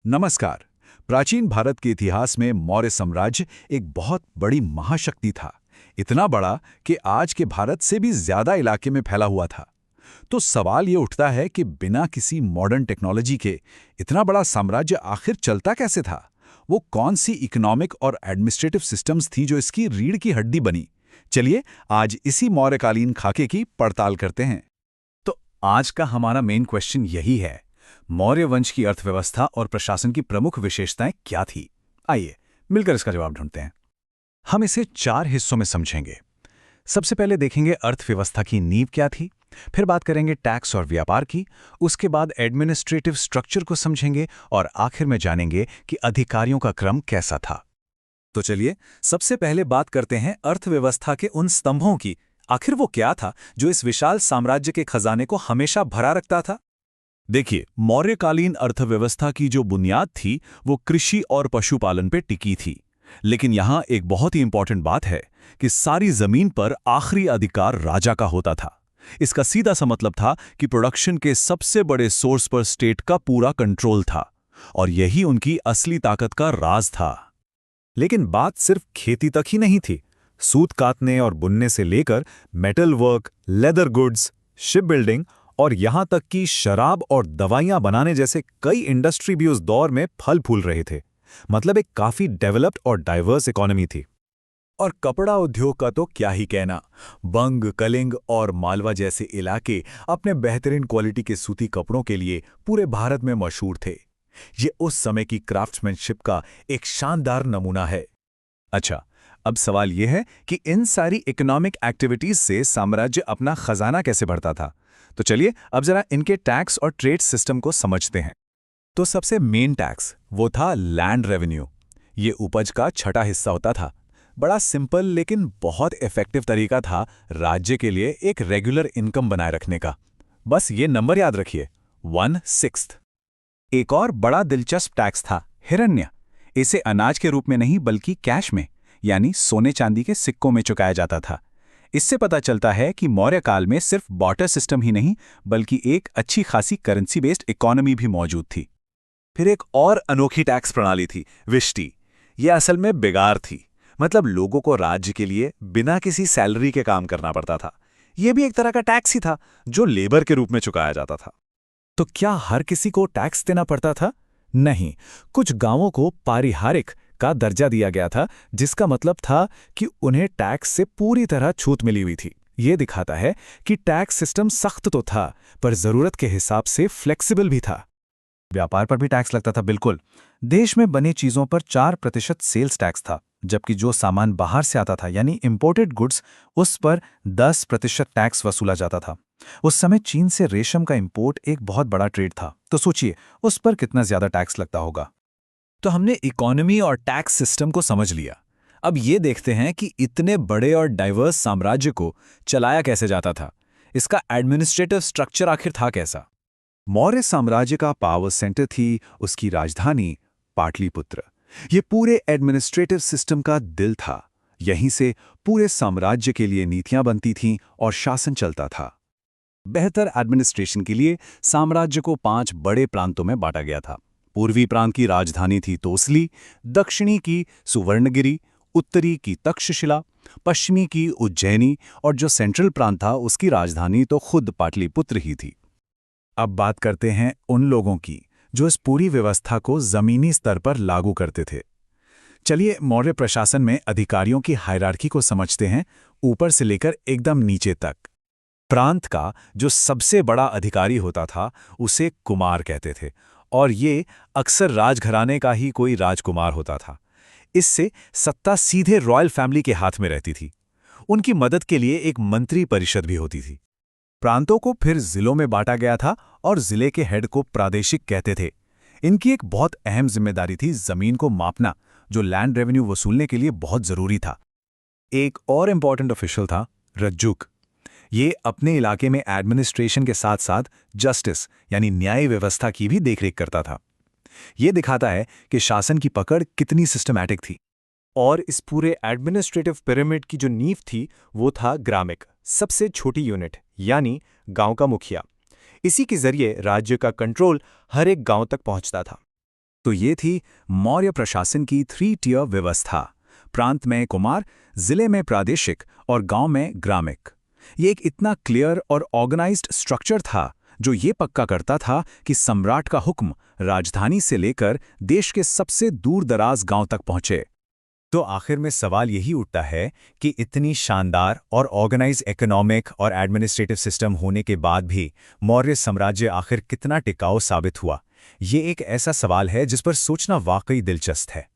नमस्कार। प्राचीन भारत के इतिहास में मौर्य साम्राज्य एक बहुत बड़ी महाशक्ति था। इतना बड़ा कि आज के भारत से भी ज्यादा इलाके में फैला हुआ था। तो सवाल ये उठता है कि बिना किसी मॉडर्न टेक्नोलॉजी के इतना बड़ा साम्राज्य आखिर चलता कैसे था? वो कौन सी इकोनॉमिक और एडमिनिस्ट्रेटिव सिस्टम्स थी जो इसकी रीढ़ की हड्डी बनी? चलिए आज इसी मौर्यकालीन खाके की पड़ताल करते हैं। तो आज का हमारा मेन क्वेश्चन यही है, मौर्य वंश की अर्थव्यवस्था और प्रशासन की प्रमुख विशेषताएं क्या थी? आइए मिलकर इसका जवाब ढूंढते हैं। हम इसे 4 हिस्सों में समझेंगे। सबसे पहले देखेंगे अर्थव्यवस्था की नींव क्या थी, फिर बात करेंगे टैक्स और व्यापार की, उसके बाद एडमिनिस्ट्रेटिव स्ट्रक्चर को समझेंगे और आखिर में जानेंगे कि अधिकारियों का क्रम कैसा था। तो चलिए सबसे पहले बात करते हैं अर्थव्यवस्था के उन स्तंभों की। आखिर वो क्या था जो इस विशाल साम्राज्य के खजाने को हमेशा भरा रखता था? देखिए, मौर्यकालीन अर्थव्यवस्था की जो बुनियाद थी वो कृषि और पशुपालन पे टिकी थी। लेकिन यहाँ एक बहुत ही इंपॉर्टेंट बात है कि सारी जमीन पर आखिरी अधिकार राजा का होता था। इसका सीधा सा मतलब था कि प्रोडक्शन के सबसे बड़े सोर्स पर स्टेट का पूरा कंट्रोल था और यही उनकी असली ताकत का राज था। लेकिन बात सिर्फ खेती तक ही नहीं थी। सूत काटने और बुनने से लेकर metal work, leather goods, ship building और यहां तक कि शराब और दवाइयां बनाने जैसे कई इंडस्ट्री भी उस दौर में फल फूल रहे थे। मतलब एक काफी डेवलप्ड और डाइवर्स इकोनॉमी थी। और कपड़ा उद्योग का तो क्या ही कहना। बंग, कलिंग और मालवा जैसे इलाके अपने बेहतरीन क्वालिटी के सूती कपड़ों के लिए पूरे भारत में मशहूर थे। ये उस समय की क्राफ्ट्समैनशिप का एक शानदार नमूना है। अच्छा, अब सवाल यह है कि इन सारी इकोनॉमिक एक्टिविटीज से साम्राज्य अपना खजाना कैसे भरता था? तो चलिए अब जरा इनके टैक्स और ट्रेड सिस्टम को समझते हैं। तो सबसे मेन टैक्स वो था लैंड रेवेन्यू। ये उपज का छठा हिस्सा होता था। बड़ा सिंपल लेकिन बहुत इफेक्टिव तरीका था राज्य के लिए एक रेगुलर इनकम बनाए रखने का। बस ये नंबर याद रखिए, 1/6। एक और बड़ा दिलचस्प टैक्स था हिरण्य। इसे अनाज के रूप में नहीं बल्कि कैश में, यानी सोने चांदी के सिक्कों में चुकाया जाता था। इससे पता चलता है कि मौर्य काल में सिर्फ बार्टर सिस्टम ही नहीं बल्कि एक अच्छी खासी करेंसी बेस्ड इकोनॉमी भी मौजूद थी। फिर एक और अनोखी टैक्स प्रणाली थी, विष्टि। यह असल में बिगार थी। मतलब लोगों को राज्य के लिए बिना किसी सैलरी के काम करना पड़ता था। यह भी एक तरह का टैक्स ही था जो लेबर के रूप में चुकाया जाता था। तो क्या हर किसी को टैक्स देना पड़ता था? नहीं, कुछ गांवों को पारिहारिक का दर्जा दिया गया था, जिसका मतलब था कि उन्हें टैक्स से पूरी तरह छूट मिली हुई थी। ये दिखाता है कि टैक्स सिस्टम सख्त तो था पर जरूरत के हिसाब से फ्लेक्सिबल भी था। व्यापार पर भी टैक्स लगता था, बिल्कुल। देश में बनी चीजों पर 4% सेल्स टैक्स था, जबकि जो सामान बाहर से आता था यानी इंपोर्टेड गुड्स, उस पर 10% टैक्स वसूला जाता था। उस समय चीन से रेशम का इंपोर्ट एक बहुत बड़ा ट्रेड था, तो सोचिए उस पर कितना ज्यादा टैक्स लगता होगा। तो हमने इकोनॉमी और टैक्स सिस्टम को समझ लिया। अब ये देखते हैं कि इतने बड़े और डाइवर्स साम्राज्य को चलाया कैसे जाता था। इसका एडमिनिस्ट्रेटिव स्ट्रक्चर आखिर था कैसा? मौर्य साम्राज्य का पावर सेंटर थी उसकी राजधानी पाटलिपुत्र। ये पूरे एडमिनिस्ट्रेटिव सिस्टम का दिल था। यहीं से पूरे साम्राज्य के लिए नीतियां बनती थीं और शासन चलता था। बेहतर एडमिनिस्ट्रेशन के लिए साम्राज्य को 5 बड़े प्रांतों में बांटा गया था। पूर्वी प्रांत की राजधानी थी तोसली, दक्षिणी की सुवर्णगिरी, उत्तरी की तक्षशिला, पश्चिमी की उज्जैनी और जो सेंट्रल प्रांत था उसकी राजधानी तो खुद पाटलिपुत्र ही थी। अब बात करते हैं उन लोगों की जो इस पूरी व्यवस्था को जमीनी स्तर पर लागू करते थे। चलिए मौर्य प्रशासन में अधिकारियों की हायरार्की को समझते हैं, ऊपर से लेकर एकदम नीचे तक। प्रांत का जो सबसे बड़ा अधिकारी होता था उसे कुमार कहते थे और ये अक्सर राजघराने का ही कोई राजकुमार होता था। इससे सत्ता सीधे रॉयल फैमिली के हाथ में रहती थी। उनकी मदद के लिए एक मंत्री परिषद भी होती थी। प्रांतों को फिर जिलों में बांटा गया था और जिले के हेड को प्रादेशिक कहते थे। इनकी एक बहुत अहम जिम्मेदारी थी जमीन को मापना, जो लैंड रेवेन्यू वसूलने के लिए बहुत जरूरी था। एक और इंपॉर्टेंट ऑफिशियल था रज्जुक। ये अपने इलाके में एडमिनिस्ट्रेशन के साथ साथ जस्टिस यानी न्याय व्यवस्था की भी देखरेख करता था। ये दिखाता है कि शासन की पकड़ कितनी सिस्टमैटिक थी। और इस पूरे एडमिनिस्ट्रेटिव पिरामिड की जो नींव थी वो था ग्रामिक, सबसे छोटी यूनिट यानी गांव का मुखिया। इसी के जरिए राज्य का कंट्रोल हर एक गांव तक पहुंचता था। तो ये थी मौर्य प्रशासन की 3 टियर व्यवस्था। प्रांत में कुमार, जिले में प्रादेशिक और गांव में ग्रामिक। ये एक इतना क्लियर और ऑर्गेनाइज्ड स्ट्रक्चर था जो ये पक्का करता था कि सम्राट का हुक्म राजधानी से लेकर देश के सबसे दूर दराज गांव तक पहुंचे। तो आखिर में सवाल यही उठता है कि इतनी शानदार और ऑर्गेनाइज इकोनॉमिक और एडमिनिस्ट्रेटिव सिस्टम होने के बाद भी मौर्य साम्राज्य आखिर कितना टिकाऊ साबित हुआ। ये एक ऐसा सवाल है जिस पर सोचना वाकई दिलचस्प है।